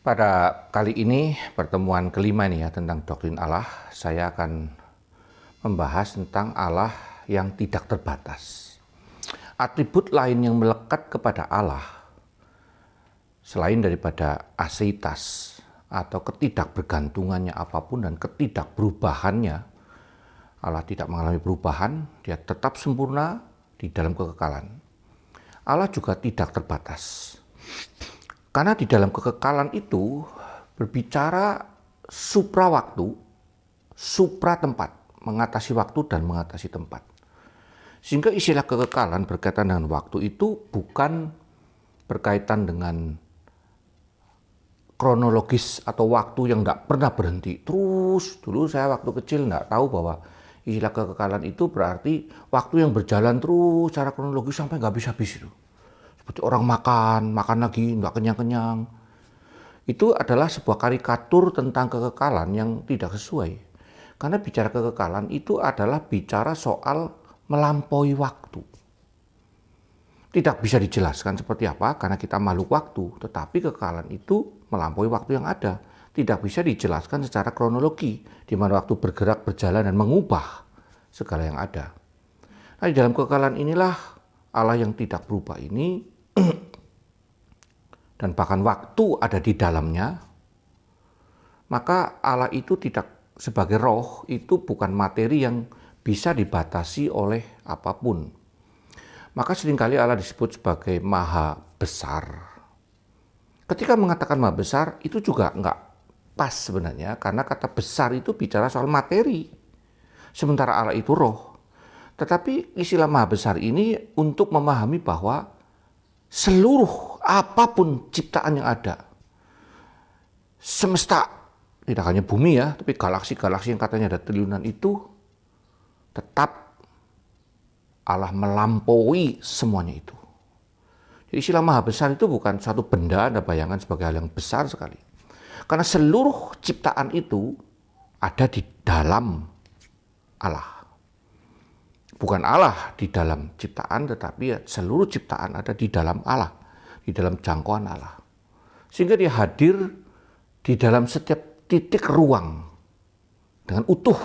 Pada kali ini, pertemuan kelima nih ya tentang doktrin Allah, saya akan membahas tentang Allah yang tidak terbatas. Atribut lain yang melekat kepada Allah, selain daripada aseitas atau ketidakbergantungannya apapun dan ketidakberubahannya, Allah tidak mengalami perubahan, dia tetap sempurna di dalam kekekalan. Allah juga tidak terbatas. Karena di dalam kekekalan itu berbicara supra waktu, supra tempat, mengatasi waktu dan mengatasi tempat. Sehingga istilah kekekalan berkaitan dengan waktu itu bukan berkaitan dengan kronologis atau waktu yang tidak pernah berhenti. Terus dulu saya waktu kecil tidak tahu bahwa istilah kekekalan itu berarti waktu yang berjalan terus secara kronologis sampai nggak habis-habis itu. Seperti orang makan lagi, nggak kenyang-kenyang. Itu adalah sebuah karikatur tentang kekekalan yang tidak sesuai. Karena bicara kekekalan itu adalah bicara soal melampaui waktu. Tidak bisa dijelaskan seperti apa karena kita makhluk waktu. Tetapi kekekalan itu melampaui waktu yang ada. Tidak bisa dijelaskan secara kronologi. Di mana waktu bergerak, berjalan, dan mengubah segala yang ada. Nah, di dalam kekekalan inilah Allah yang tidak berubah ini dan bahkan waktu ada di dalamnya, maka Allah itu tidak sebagai roh, itu bukan materi yang bisa dibatasi oleh apapun. Maka seringkali Allah disebut sebagai maha besar. Ketika mengatakan maha besar, itu juga nggak pas sebenarnya, karena kata besar itu bicara soal materi. Sementara Allah itu roh. Tetapi istilah maha besar ini untuk memahami bahwa seluruh apapun ciptaan yang ada, semesta, tidak hanya bumi ya, tapi galaksi-galaksi yang katanya ada triliunan itu, tetap Allah melampaui semuanya itu. Jadi istilah maha besar itu bukan satu benda Anda bayangkan sebagai hal yang besar sekali. Karena seluruh ciptaan itu ada di dalam Allah. Bukan Allah di dalam ciptaan, tetapi seluruh ciptaan ada di dalam Allah, di dalam jangkauan Allah. Sehingga dia hadir di dalam setiap titik ruang dengan utuh.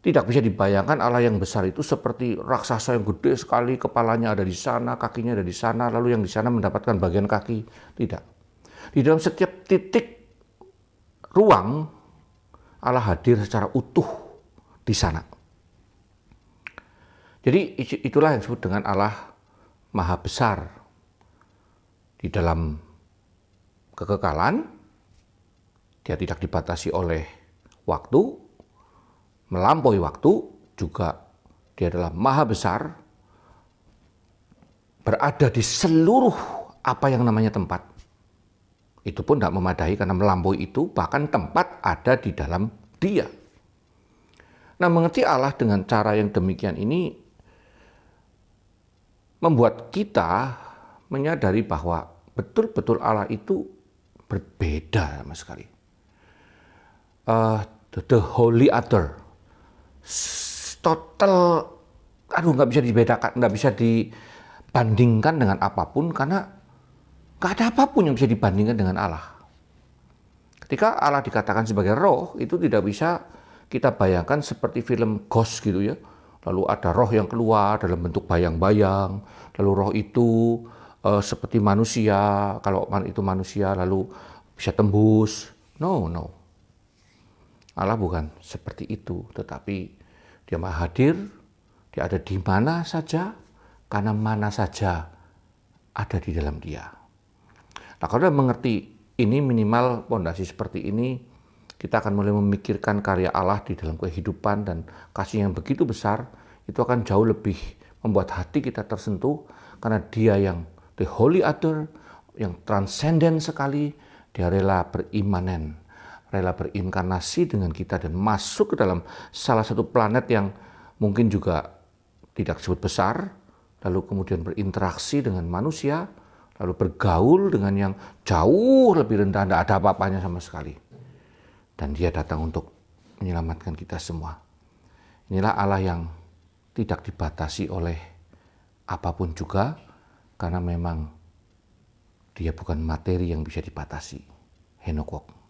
Tidak bisa dibayangkan Allah yang besar itu seperti raksasa yang gede sekali, kepalanya ada di sana, kakinya ada di sana, lalu yang di sana mendapatkan bagian kaki. Tidak. Di dalam setiap titik ruang, Allah hadir secara utuh di sana. Jadi itulah yang disebut dengan Allah maha besar. Di dalam kekekalan, dia tidak dibatasi oleh waktu, melampaui waktu, juga dia adalah maha besar, berada di seluruh apa yang namanya tempat. Itu pun tidak memadai karena melampaui itu, bahkan tempat ada di dalam dia. Nah, mengerti Allah dengan cara yang demikian ini membuat kita menyadari bahwa betul-betul Allah itu berbeda sama sekali. The Holy Other, total, nggak bisa dibedakan, nggak bisa dibandingkan dengan apapun karena nggak ada apapun yang bisa dibandingkan dengan Allah. Ketika Allah dikatakan sebagai roh, itu tidak bisa kita bayangkan seperti film Ghost gitu ya. Lalu ada roh yang keluar dalam bentuk bayang-bayang. Lalu roh itu seperti manusia. Kalau itu manusia lalu bisa tembus. No. Allah bukan seperti itu. Tetapi dia maha hadir. Dia ada di mana saja. Karena mana saja ada di dalam dia. Nah, kalau Anda mengerti ini, minimal pondasi seperti ini, kita akan mulai memikirkan karya Allah di dalam kehidupan dan kasih yang begitu besar, itu akan jauh lebih membuat hati kita tersentuh karena dia yang the holy other, yang transenden sekali, dia rela berimanen, rela berinkarnasi dengan kita dan masuk ke dalam salah satu planet yang mungkin juga tidak disebut besar, lalu kemudian berinteraksi dengan manusia, lalu bergaul dengan yang jauh lebih rendah, tidak ada apa-apanya sama sekali. Dan dia datang untuk menyelamatkan kita semua. Inilah Allah yang tidak dibatasi oleh apapun juga, karena memang Dia bukan materi yang bisa dibatasi. Henok Wok.